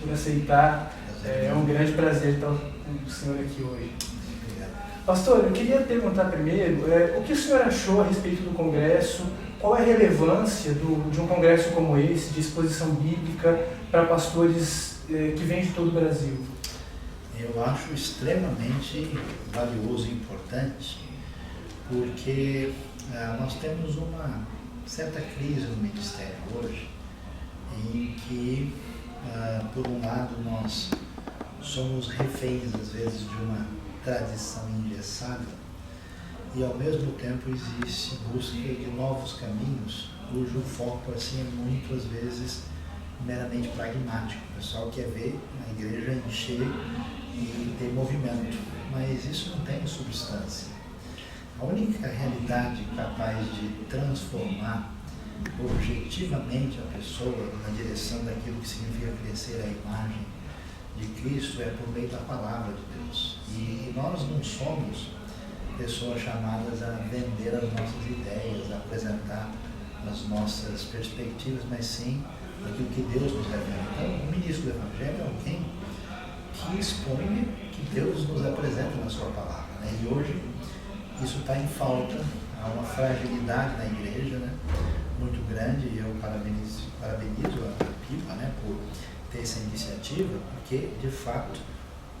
por aceitar. É um grande prazer estar com o senhor aqui hoje. Pastor, eu queria perguntar primeiro, o que o senhor achou a respeito do Congresso? Qual é a relevância de um congresso como esse, de exposição bíblica, para pastores que vêm de todo o Brasil? Eu acho extremamente valioso e importante, porque nós temos uma certa crise no ministério hoje, em que, por um lado, nós somos reféns, às vezes, de uma tradição engessada, e, ao mesmo tempo, existe busca de novos caminhos, cujo foco, assim, é muito, às vezes, meramente pragmático. O pessoal quer ver a igreja encher e ter movimento, mas isso não tem substância. A única realidade capaz de transformar objetivamente a pessoa na direção daquilo que significa crescer a imagem de Cristo é por meio da palavra de Deus. E nós não somos pessoas chamadas a vender as nossas ideias, a apresentar as nossas perspectivas, mas sim aquilo que Deus nos revela. Então, o ministro do Evangelho é alguém que expõe que Deus nos apresenta na sua palavra, né? E hoje isso está em falta, há uma fragilidade na igreja, né, muito grande, e eu parabenizo a PIPA, né, por ter essa iniciativa, porque, de fato,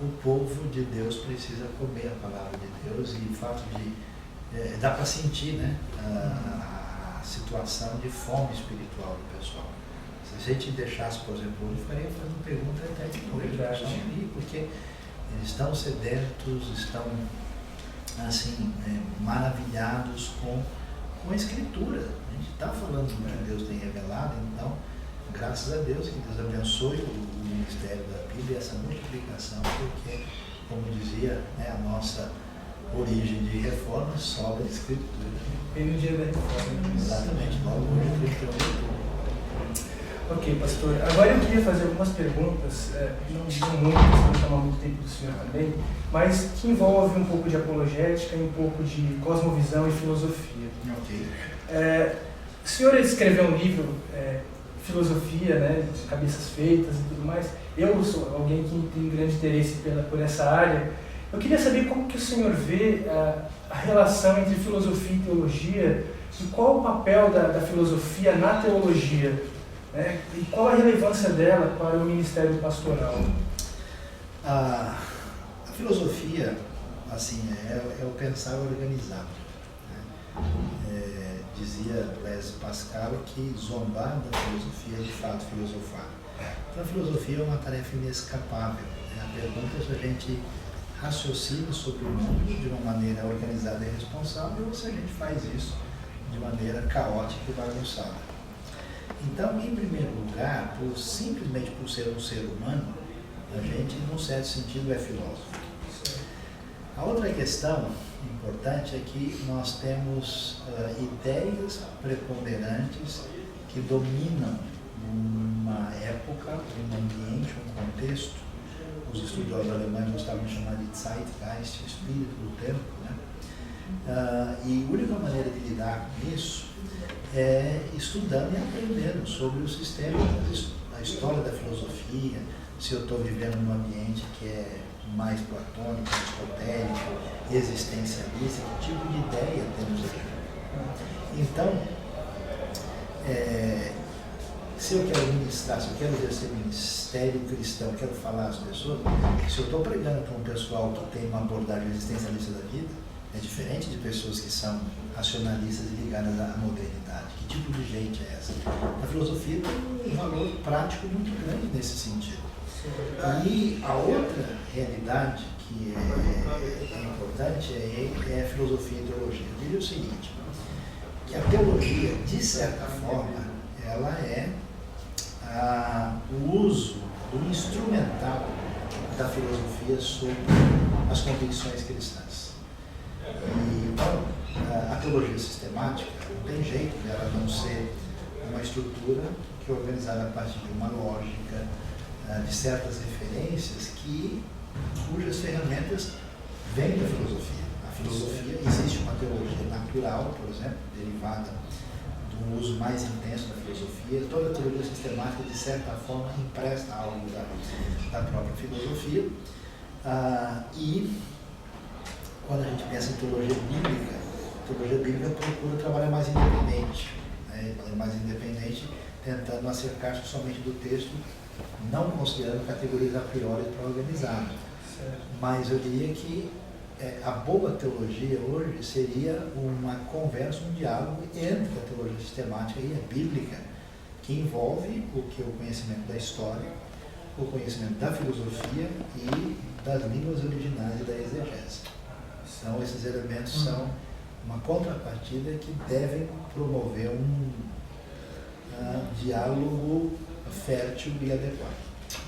o povo de Deus precisa comer a palavra de Deus, e o fato de... dá para sentir, né, a situação de fome espiritual do pessoal. Se a gente deixasse, por exemplo, eu faria fazendo pergunta até de noite, porque eles estão sedentos, estão assim, maravilhados com a Escritura. A gente está falando do que Deus tem revelado, então, graças a Deus, que Deus abençoe o ministério da Bíblia e essa multiplicação, porque, como dizia, né, a nossa origem de reforma sobra de Escritura. E no dia da reforma. Exatamente, logo hoje, 31. Ok, pastor. Agora eu queria fazer algumas perguntas, não muitas, para não tomar muito tempo do senhor também, mas que envolvem um pouco de apologética e um pouco de cosmovisão e filosofia. Ok. O senhor escreveu um livro, Filosofia, né, de cabeças feitas e tudo mais. Eu sou alguém que tem grande interesse por essa área. Eu queria saber como que o senhor vê a relação entre filosofia e teologia, e qual o papel da filosofia na teologia. E qual a relevância dela para o ministério pastoral? A filosofia, assim, é o pensar organizado, né? Dizia Blaise Pascal que zombar da filosofia é de fato filosofar. Então a filosofia é uma tarefa inescapável, né? A pergunta é se a gente raciocina sobre o mundo de uma maneira organizada e responsável, ou se a gente faz isso de maneira caótica e bagunçada. Então, em primeiro lugar, simplesmente por ser um ser humano, a gente, num certo sentido, é filósofo. A outra questão importante é que nós temos ideias preponderantes que dominam uma época, um ambiente, um contexto. Os estudiosos alemães gostavam de chamar de Zeitgeist, espírito do tempo, né? E a única maneira de lidar com isso é estudando e aprendendo sobre o sistema, a história da filosofia, se eu estou vivendo num ambiente que é mais platônico, aristotélico, existencialista, que tipo de ideia temos aqui. Então, se eu quero ministrar, se eu quero exercer ministério cristão, quero falar às pessoas, se eu estou pregando para um pessoal que tem uma abordagem existencialista da vida, é diferente de pessoas que são racionalistas e ligadas à modernidade. Que tipo de gente é essa? A filosofia tem um valor prático muito grande nesse sentido. E a outra realidade que é importante é a filosofia e a teologia. Eu diria o seguinte, que a teologia, de certa forma, ela é o uso do instrumental da filosofia sobre as convicções cristãs. E, então, a teologia sistemática não tem jeito dela não ser uma estrutura que é organizada a partir de uma lógica, de certas referências cujas ferramentas vêm da filosofia. A filosofia, existe uma teologia natural, por exemplo, derivada um uso mais intenso da filosofia. Toda a teologia sistemática, de certa forma, empresta algo da própria filosofia. E quando a gente pensa em teologia bíblica procura trabalhar mais independente, né? Mais independente, tentando acercar-se somente do texto, não considerando categorias a priori pré-organizadas. Mas eu diria que a boa teologia hoje seria uma conversa, um diálogo entre a teologia sistemática e a bíblica, que envolve o conhecimento da história, o conhecimento da filosofia e das línguas originais e da exegese. Então, esses elementos são uma contrapartida que devem promover um diálogo fértil e adequado.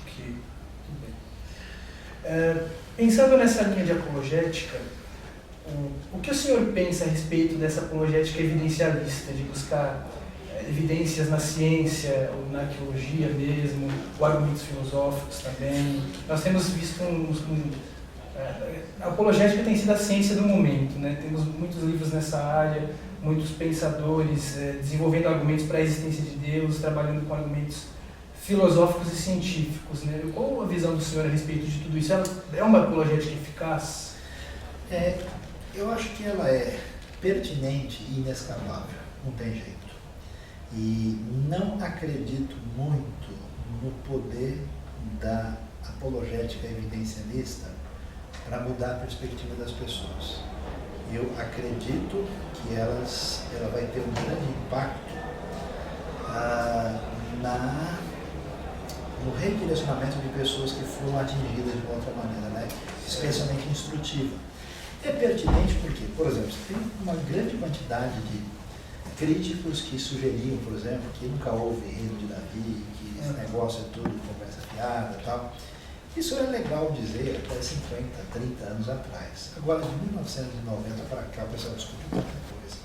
Ok, tudo bem. Pensando nessa linha de apologética, o que o senhor pensa a respeito dessa apologética evidencialista, de buscar evidências na ciência, ou na arqueologia mesmo, ou argumentos filosóficos também? Nós temos visto a apologética tem sido a ciência do momento, né? Temos muitos livros nessa área, muitos pensadores desenvolvendo argumentos para a existência de Deus, trabalhando com argumentos filosóficos e científicos, né? Qual a visão do senhor a respeito de tudo isso? Ela é uma apologética eficaz? Eu acho que ela é pertinente e inescapável, não tem jeito. E não acredito muito no poder da apologética evidencialista para mudar a perspectiva das pessoas. Eu acredito que ela vai ter um grande impacto no redirecionamento de pessoas que foram atingidas de uma outra maneira, né? Especialmente instrutiva. É pertinente porque, por exemplo, você tem uma grande quantidade de críticos que sugeriam, por exemplo, que nunca houve reino de Davi, que esse negócio é tudo conversa fiada e tal. Isso é legal dizer até 50, 30 anos atrás. Agora, de 1990 para cá, o pessoal descobriu muita coisa.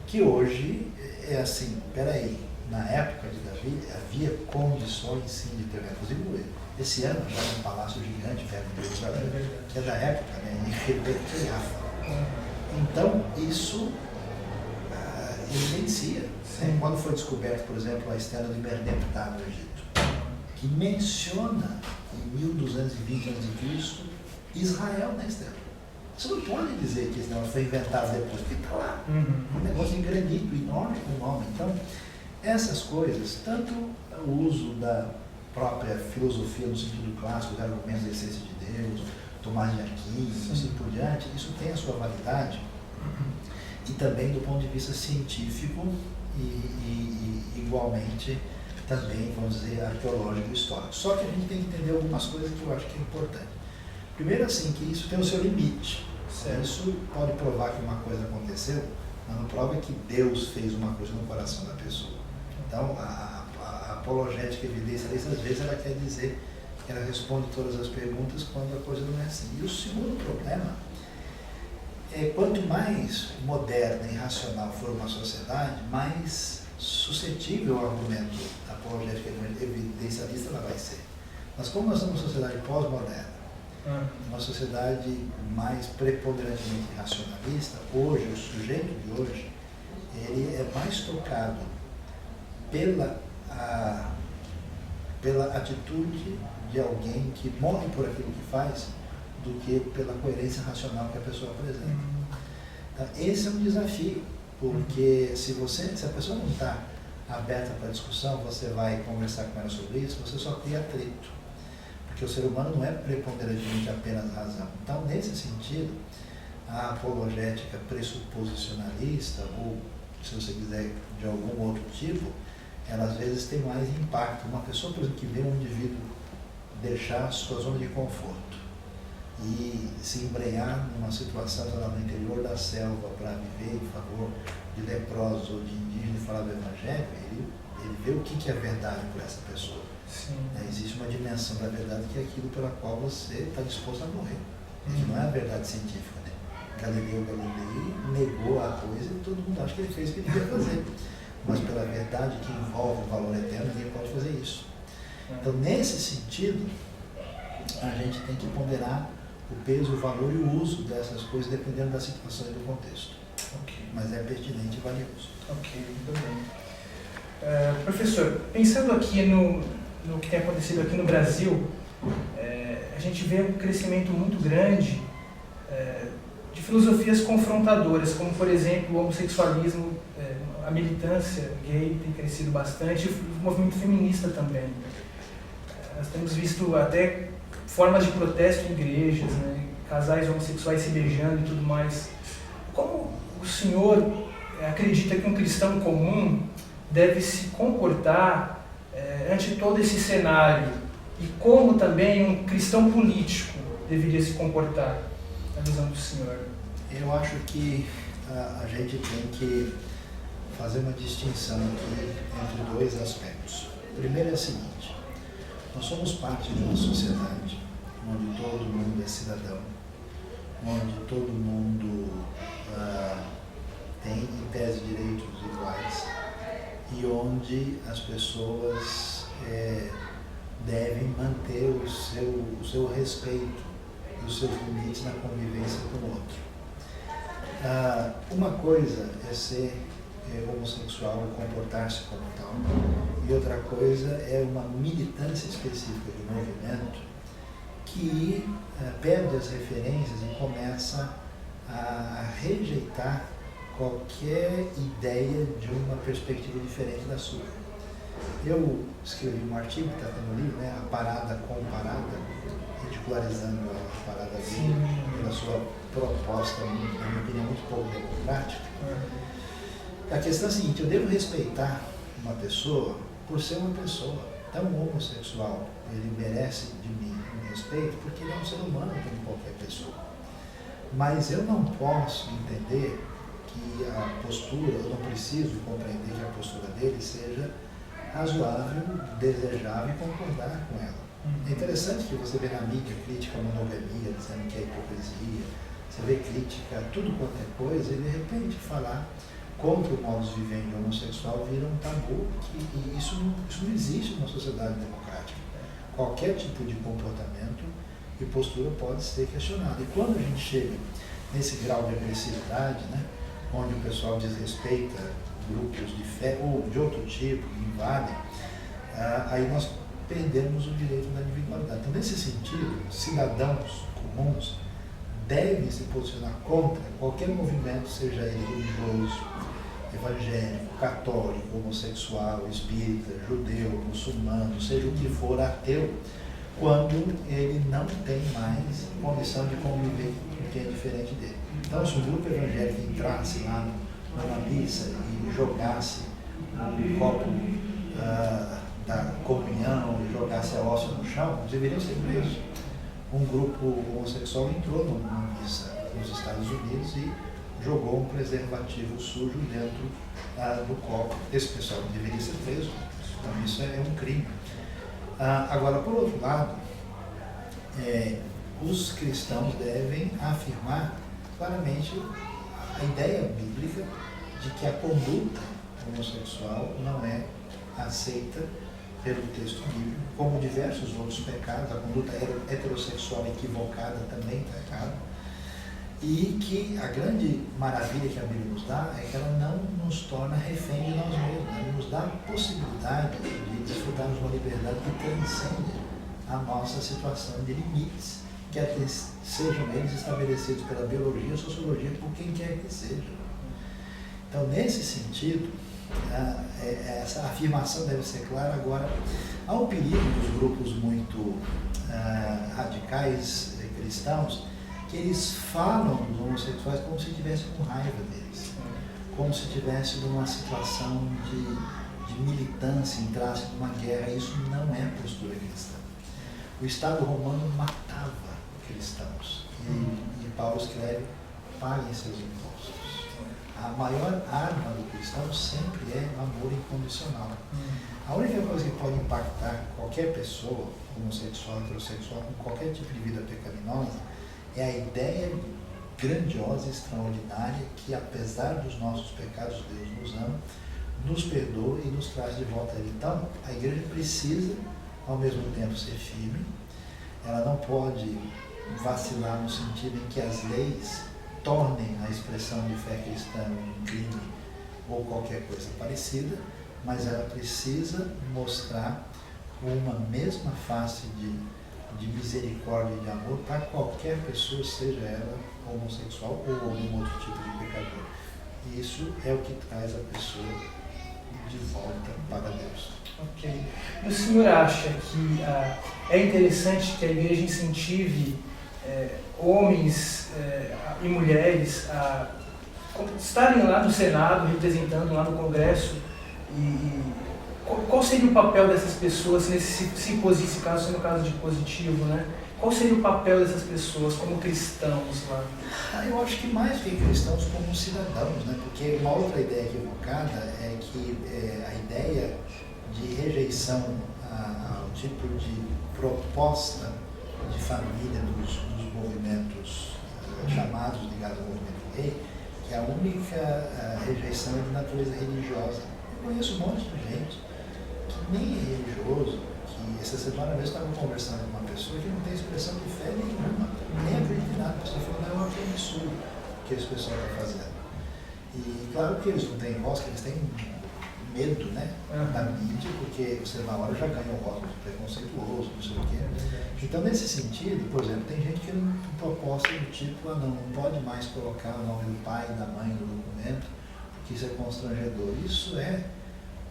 Que hoje é assim, peraí, na época de Davi havia condições sim de ter, inclusive esse ano já um palácio gigante perto de Jerusalém, que é da época, né, em Rebequiafa. Então, isso evidencia. Né? Quando foi descoberto, por exemplo, a estela de Merneptah no Egito, que menciona em 1220 a.C. Israel na estela. Você não pode dizer que esse negócio foi inventado depois, porque está lá. Um negócio em granito, enorme, com nome. Então, essas coisas, tanto o uso da própria filosofia no sentido clássico, os argumentos da essência de Deus, Tomás de Aquino, assim por diante, isso tem a sua validade. E também do ponto de vista científico e igualmente também, vamos dizer, arqueológico e histórico. Só que a gente tem que entender algumas coisas que eu acho que é importante. Primeiro, assim, que isso tem o seu limite. Isso pode provar que uma coisa aconteceu, mas não prova que Deus fez uma coisa no coração da pessoa. Então, a apologética evidencialista, às vezes, ela quer dizer que ela responde todas as perguntas quando a coisa não é assim. E o segundo problema é quanto mais moderna e racional for uma sociedade, mais suscetível ao argumento da apologética evidencialista ela vai ser. Mas como nós somos uma sociedade pós-moderna, uma sociedade mais preponderantemente racionalista, hoje, o sujeito de hoje, ele é mais tocado pela atitude de alguém que morre por aquilo que faz, do que pela coerência racional que a pessoa apresenta. Então, esse é um desafio, porque se a pessoa não está aberta para discussão, você vai conversar com ela sobre isso, você só cria atrito. Porque o ser humano não é preponderantemente apenas razão. Então, nesse sentido, a apologética pressuposicionalista, ou, se você quiser, de algum outro tipo, ela às vezes tem mais impacto. Uma pessoa, por exemplo, que vê um indivíduo deixar a sua zona de conforto e se embrenhar numa situação lá no interior da selva para viver em favor de leprosos ou de indígenas e falar do evangelho, ele vê o que é verdade por essa pessoa. Existe uma dimensão da verdade que é aquilo pela qual você está disposto a morrer. Que não é a verdade científica. Né? Galileu Galilei negou a coisa e todo mundo acha que ele fez o que ele devia fazer. Mas pela verdade que envolve o valor eterno, ninguém pode fazer isso. Então, nesse sentido, a gente tem que ponderar o peso, o valor e o uso dessas coisas dependendo da situação e do contexto. mas é pertinente e valioso. Ok, muito bem. Professor, pensando aqui no que tem acontecido aqui no Brasil, a gente vê um crescimento muito grande de filosofias confrontadoras, como, por exemplo, o homossexualismo, a militância gay tem crescido bastante, e o movimento feminista também. Nós temos visto até formas de protesto em igrejas, né? Casais homossexuais se beijando e tudo mais. Como o senhor acredita que um cristão comum deve se comportar ante todo esse cenário? E como também um cristão político deveria se comportar, na visão do senhor? Eu acho que a gente tem que fazer uma distinção aqui entre dois aspectos. O primeiro é o seguinte: nós somos parte de uma sociedade onde todo mundo é cidadão, onde todo mundo tem, em tese, direitos iguais, e onde as pessoas devem manter o seu respeito e os seus limites na convivência com o outro. Uma coisa é ser homossexual, comportar-se como tal, e outra coisa é uma militância específica do movimento que perde as referências e começa a rejeitar qualquer ideia de uma perspectiva diferente da sua. Eu escrevi um artigo que está no livro, né, A Parada Comparada, ridicularizando a parada gay pela sua proposta, na minha opinião, muito pouco democrática. A questão é a seguinte: eu devo respeitar uma pessoa por ser uma pessoa. Então, um homossexual, ele merece de mim um respeito porque ele é um ser humano como qualquer pessoa. Mas eu não posso entender que a postura, eu não preciso compreender que a postura dele seja razoável, desejável e concordar com ela. É interessante que você vê na mídia crítica à monogamia, dizendo que é hipocrisia, você vê crítica a tudo quanto é coisa, e de repente falar contra o modus vivendi homossexual vira um tabu, e isso não existe numa sociedade democrática. Qualquer tipo de comportamento e postura pode ser questionado. E quando a gente chega nesse grau de agressividade, né, onde o pessoal desrespeita grupos de fé ou de outro tipo, invadem, aí nós perdemos o direito da individualidade. Então, nesse sentido, cidadãos comuns devem se posicionar contra qualquer movimento, seja ele religioso, evangélico, católico, homossexual, espírita, judeu, muçulmano, seja o que for, ateu, quando ele não tem mais condição de conviver com quem é diferente dele. Então, se um grupo evangélico entrasse lá numa missa e jogasse um copo da comunhão e jogasse a hóstia no chão, eles deveriam ser presos. Um grupo homossexual entrou numa missa nos Estados Unidos e jogou um preservativo sujo dentro do copo. Esse pessoal deveria ser preso. Então, isso é um crime. Agora, por outro lado, os cristãos devem afirmar claramente a ideia bíblica de que a conduta homossexual não é aceita pelo texto bíblico, como diversos outros pecados. A conduta heterossexual equivocada também está errada, e que a grande maravilha que a Bíblia nos dá é que ela não nos torna refém de nós mesmos, ela nos dá a possibilidade de desfrutarmos uma liberdade que transcende a nossa situação de limites, que sejam eles estabelecidos pela biologia ou sociologia, por quem quer que seja. Então, nesse sentido, essa afirmação deve ser clara. Agora, há um perigo dos grupos muito radicais cristãos, que eles falam dos homossexuais como se estivessem com raiva deles, como se estivessem numa situação de militância, entrasse numa guerra. Isso não é postura cristã. O Estado romano matava cristãos, e Paulo escreve: paguem seus impostos. A maior arma do cristão sempre é o amor incondicional. A única coisa que pode impactar qualquer pessoa, homossexual, heterossexual, com qualquer tipo de vida pecaminosa, é a ideia grandiosa e extraordinária que, apesar dos nossos pecados, Deus nos ama, nos perdoa e nos traz de volta a Ele. Então, a igreja precisa, ao mesmo tempo, ser firme. Ela não pode vacilar no sentido em que as leis tornem a expressão de fé cristã um crime ou qualquer coisa parecida, mas ela precisa mostrar uma mesma face de misericórdia e de amor para qualquer pessoa, seja ela homossexual ou algum outro tipo de pecador. E isso é o que traz a pessoa de volta para Deus. Ok. E o senhor acha que é interessante que a igreja incentive homens e mulheres a estarem lá no Senado, representando lá no Congresso, e qual seria o papel dessas pessoas se caso seja um caso de positivo, né? Qual seria o papel dessas pessoas como cristãos lá? Eu acho que mais que cristãos como cidadãos, né? Porque uma outra ideia equivocada é que a ideia de rejeição ao tipo de proposta de família dos movimentos chamados ligados ao movimento gay, que a única rejeição é de natureza religiosa. Eu conheço um monte de gente que nem é religioso, que essa semana mesmo estava conversando com uma pessoa que não tem expressão de fé nenhuma, nem acredita em nada. A pessoa falou, não, é um absurdo o que esse pessoal está fazendo. E claro que eles não têm voz, que eles têm medo, né, da mídia, porque você na hora já ganha o rótulo de preconceituoso, não sei o quê. Então, nesse sentido, por exemplo, tem gente que não proposta do tipo, não pode mais colocar o nome do pai e da mãe no documento, porque isso é constrangedor. Isso é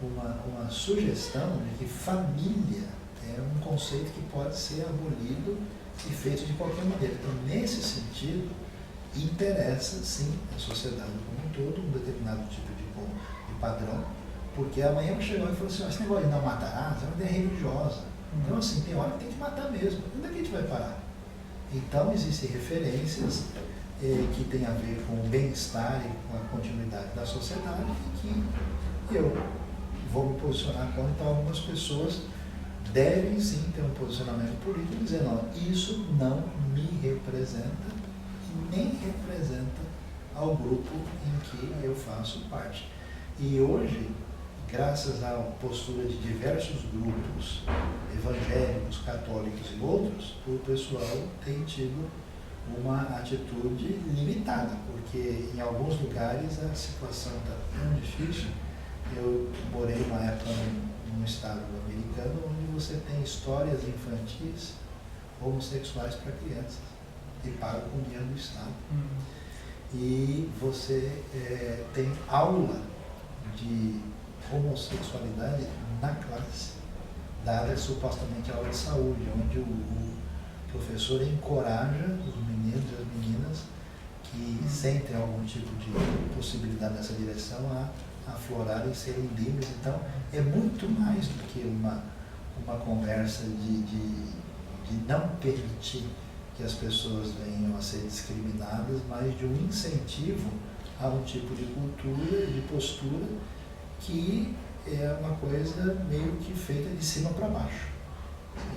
uma sugestão de que família é um conceito que pode ser abolido e feito de qualquer maneira. Então, nesse sentido, interessa, sim, a sociedade como um todo, um determinado tipo de padrão, porque amanhã chegou e falou assim, esse negócio de não matarás é uma ideia religiosa. Então, assim, tem hora que tem que matar mesmo. Onde é que a gente vai parar? Então, existem referências que têm a ver com o bem-estar e com a continuidade da sociedade e que eu vou me posicionar contra. Então, algumas pessoas devem, sim, ter um posicionamento político e dizer, não, isso não me representa e nem representa ao grupo em que eu faço parte. E hoje, graças à postura de diversos grupos evangélicos, católicos e outros, o pessoal tem tido uma atitude limitada, porque em alguns lugares a situação está tão difícil. Eu morei uma época num estado americano onde você tem histórias infantis homossexuais para crianças e paga com dinheiro do Estado. E você tem aula de homossexualidade na classe, dada supostamente aula de saúde, onde o professor encoraja os meninos e as meninas que sentem algum tipo de possibilidade nessa direção a aflorarem e serem livres. Então, é muito mais do que uma conversa de não permitir que as pessoas venham a ser discriminadas, mas de um incentivo a um tipo de cultura, de postura, que é uma coisa meio que feita de cima para baixo.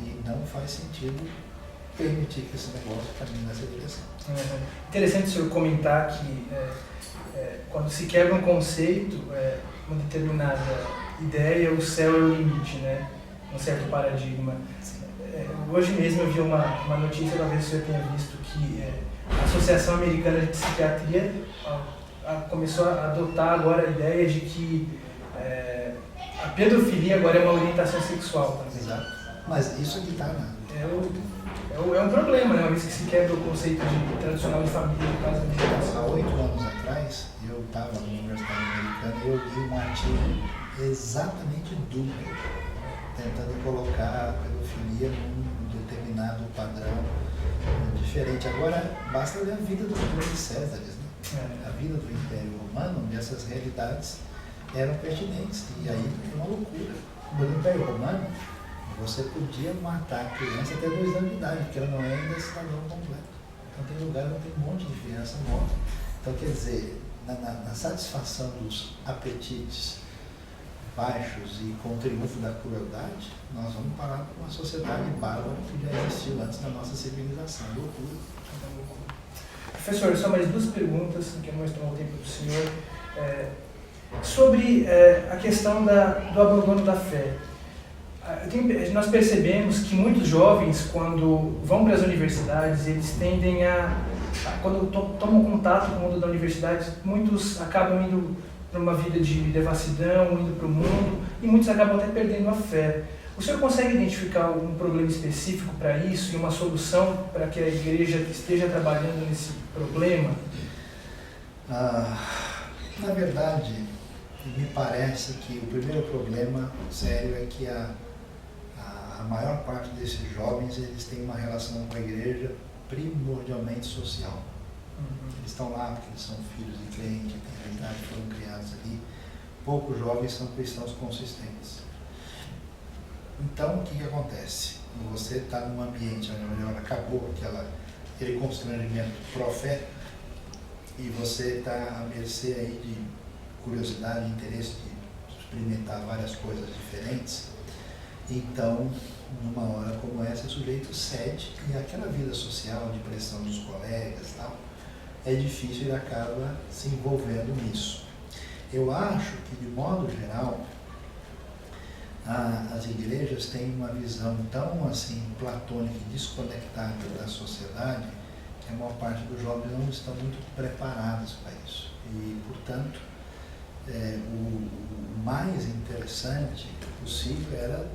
E não faz sentido permitir que esse negócio caminhe nessa direção. Interessante o senhor comentar que quando se quebra um conceito, uma determinada ideia, o céu é o limite, né? Um certo paradigma. Hoje mesmo eu vi uma notícia, talvez o senhor tenha visto, que a Associação Americana de Psiquiatria começou a adotar agora a ideia de que a pedofilia agora é uma orientação sexual também. Exato. Mas isso aqui está é um problema, né? Uma vez que se quebra o conceito de tradicional de família, de casamento. Há 8 anos atrás, eu estava na Universidade Americana e eu li um artigo exatamente duplo, tentando colocar a pedofilia num determinado padrão diferente. Agora, basta ver a vida dos grandes Césares, né? A vida do Império Romano, onde essas realidades eram pertinentes. E aí é uma loucura. No Império Romano, você podia matar a criança até 2 anos de idade, porque ela não é ainda cidadão completo. Então tem lugar onde tem um monte de criança morta. Então, quer dizer, na satisfação dos apetites baixos e com o triunfo da crueldade, nós vamos parar com uma sociedade bárbara que já existiu antes da nossa civilização. Loucura. Professor, só mais 2 perguntas, que eu não estou no tempo do senhor. Sobre a questão do abandono da fé. Nós percebemos que muitos jovens, quando vão para as universidades, eles tendem a quando tomam contato com o mundo da universidade, muitos acabam indo para uma vida de devassidão, indo para o mundo, e muitos acabam até perdendo a fé. O senhor consegue identificar algum problema específico para isso e uma solução para que a igreja esteja trabalhando nesse problema? Na verdade, me parece que o primeiro problema sério é que a maior parte desses jovens, eles têm uma relação com a igreja primordialmente social. Eles estão lá porque eles são filhos de crente, na realidade foram criados ali. Poucos jovens são cristãos consistentes. Então, o que acontece? Você está num ambiente onde acabou aquele constrangimento pró-fé e você está à mercê aí de curiosidade e interesse de experimentar várias coisas diferentes. Então, numa hora como essa, o sujeito cede e aquela vida social de pressão dos colegas e tal, é difícil e ele acaba se envolvendo nisso. Eu acho que, de modo geral, as igrejas têm uma visão tão assim platônica e desconectada da sociedade que a maior parte dos jovens não estão muito preparados para isso. E, portanto, o mais interessante possível era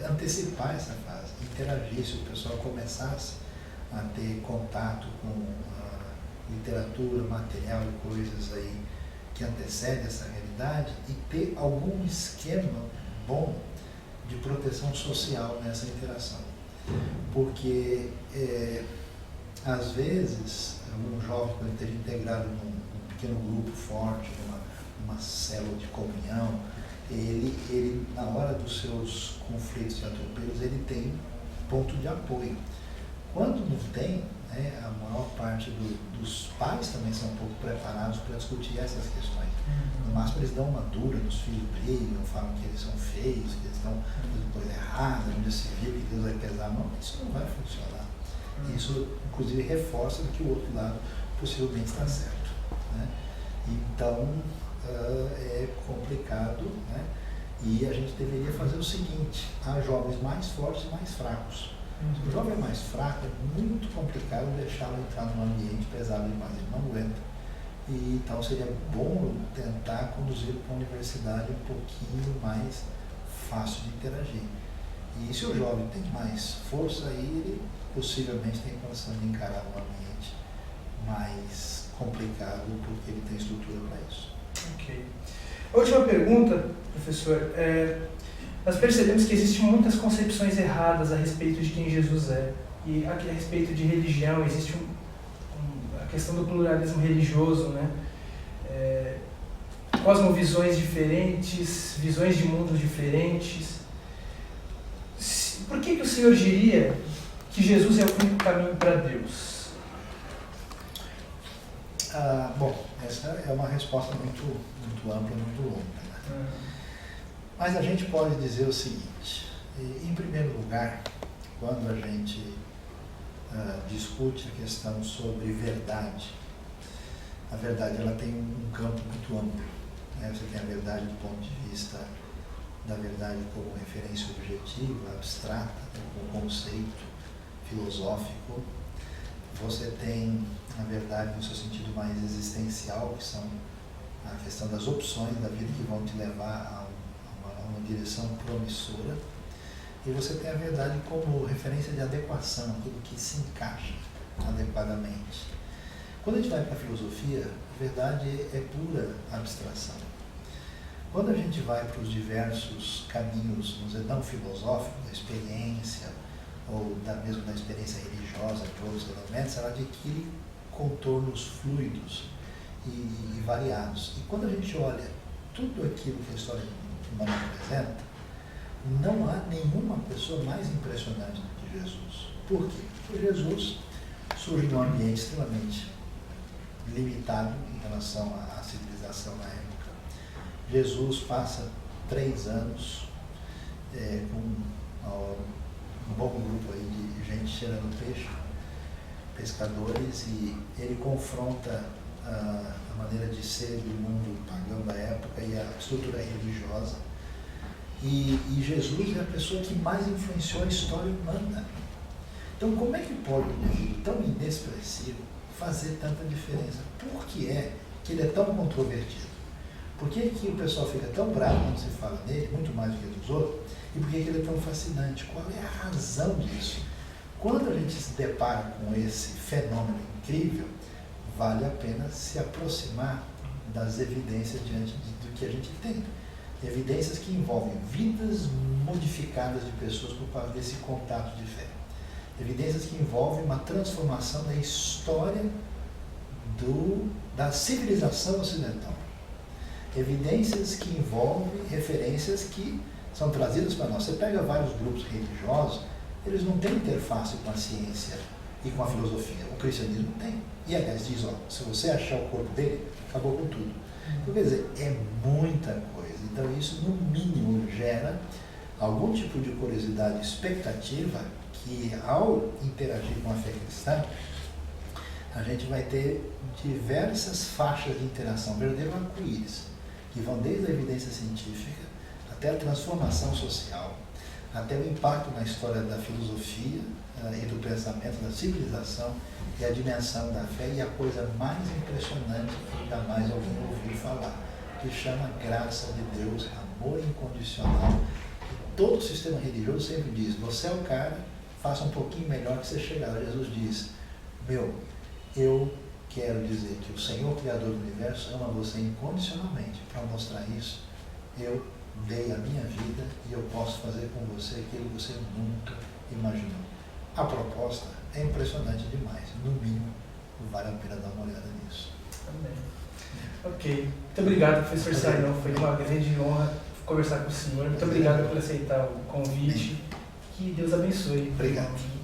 antecipar essa fase, interagir, se o pessoal começasse a ter contato com literatura, material e coisas aí que antecedem essa realidade e ter algum esquema bom de proteção social nessa interação. Porque, às vezes, um jovem, quando esteja integrado num pequeno grupo forte, numa célula de comunhão, ele, na hora dos seus conflitos e atropelos, ele tem ponto de apoio. Quando não tem, a maior parte dos pais também são um pouco preparados para discutir essas questões. No máximo, eles dão uma dura, os filhos brigam, falam que eles são feios, que eles estão fazendo coisa errada, onde se viu que Deus vai pesar a mão. Isso não vai funcionar. Isso, inclusive, reforça que o outro lado possivelmente está certo. Né? Então, é complicado, né? E a gente deveria fazer o seguinte: há jovens mais fortes e mais fracos. Se o jovem é mais fraco, é muito complicado deixá-lo entrar num ambiente pesado demais, ele não aguenta. E então seria bom tentar conduzi-lo para uma universidade um pouquinho mais fácil de interagir. E se o jovem tem mais força, aí ele possivelmente tem condição de encarar um ambiente mais complicado, porque ele tem estrutura para isso. Ok. A última pergunta, professor, nós percebemos que existem muitas concepções erradas a respeito de quem Jesus é. E a respeito de religião, existe a questão do pluralismo religioso, né? Cosmovisões diferentes, visões de mundos diferentes. Por que o senhor diria que Jesus é o único caminho para Deus? Bom, essa é uma resposta muito ampla, muito longa. Né? Mas a gente pode dizer o seguinte: em primeiro lugar, quando a gente discute a questão sobre verdade, a verdade ela tem um campo muito amplo. Né? Você tem a verdade do ponto de vista da verdade como referência objetiva, abstrata, como conceito filosófico. Você tem a verdade no seu sentido mais existencial, que são a questão das opções da vida que vão te levar a uma direção promissora. E você tem a verdade como referência de adequação, aquilo que se encaixa adequadamente. Quando a gente vai para a filosofia, a verdade é pura abstração. Quando a gente vai para os diversos caminhos, vamos dizer, não filosóficos, da experiência, ou mesmo da experiência religiosa, de outros elementos, ela adquire contornos fluidos e variados. E quando a gente olha tudo aquilo que a história humana apresenta, não há nenhuma pessoa mais impressionante do que Jesus. Por quê? Porque Jesus surge num ambiente extremamente limitado em relação à civilização na época. Jesus passa 3 anos com um bom grupo aí de gente cheirando peixe, pescadores, e ele confronta a maneira de ser do mundo pagão da época e a estrutura religiosa. E Jesus é a pessoa que mais influenciou a história humana. Então, como é que pode um indivíduo tão inexpressivo fazer tanta diferença? Por que é que ele é tão controvertido? Por que que o pessoal fica tão bravo quando se fala nele, muito mais do que dos outros? E por que que ele é tão fascinante? Qual é a razão disso? Quando a gente se depara com esse fenômeno incrível, vale a pena se aproximar das evidências diante do que a gente tem. Evidências que envolvem vidas modificadas de pessoas por causa desse contato de fé. Evidências que envolvem uma transformação da história da civilização ocidental. Evidências que envolvem referências que são trazidas para nós. Você pega vários grupos religiosos, eles não têm interface com a ciência e com a filosofia. O cristianismo tem. E, aliás, diz, ó, se você achar o corpo dele, acabou com tudo. Então, quer dizer, é muita coisa. Então, isso, no mínimo, gera algum tipo de curiosidade, expectativa, que, ao interagir com a fé cristã, a gente vai ter diversas faixas de interação, verdadeiro arco-íris, que vão desde a evidência científica até a transformação social, até o impacto na história da filosofia e do pensamento, da civilização e a dimensão da fé, e a coisa mais impressionante que jamais alguém ouviu falar, que chama graça de Deus, amor incondicional. Todo sistema religioso sempre diz, você é o cara, faça um pouquinho melhor que você chegar. Jesus diz, eu quero dizer que o Senhor Criador do Universo ama você incondicionalmente. Para mostrar isso, eu dei a minha vida e eu posso fazer com você aquilo que você nunca imaginou. A proposta é impressionante demais. No mínimo, vale a pena dar uma olhada nisso. Amém. Ok. Muito obrigado, professor Sayão. Foi uma grande honra conversar com o senhor. Muito obrigado por aceitar o convite. Que Deus abençoe. Obrigado.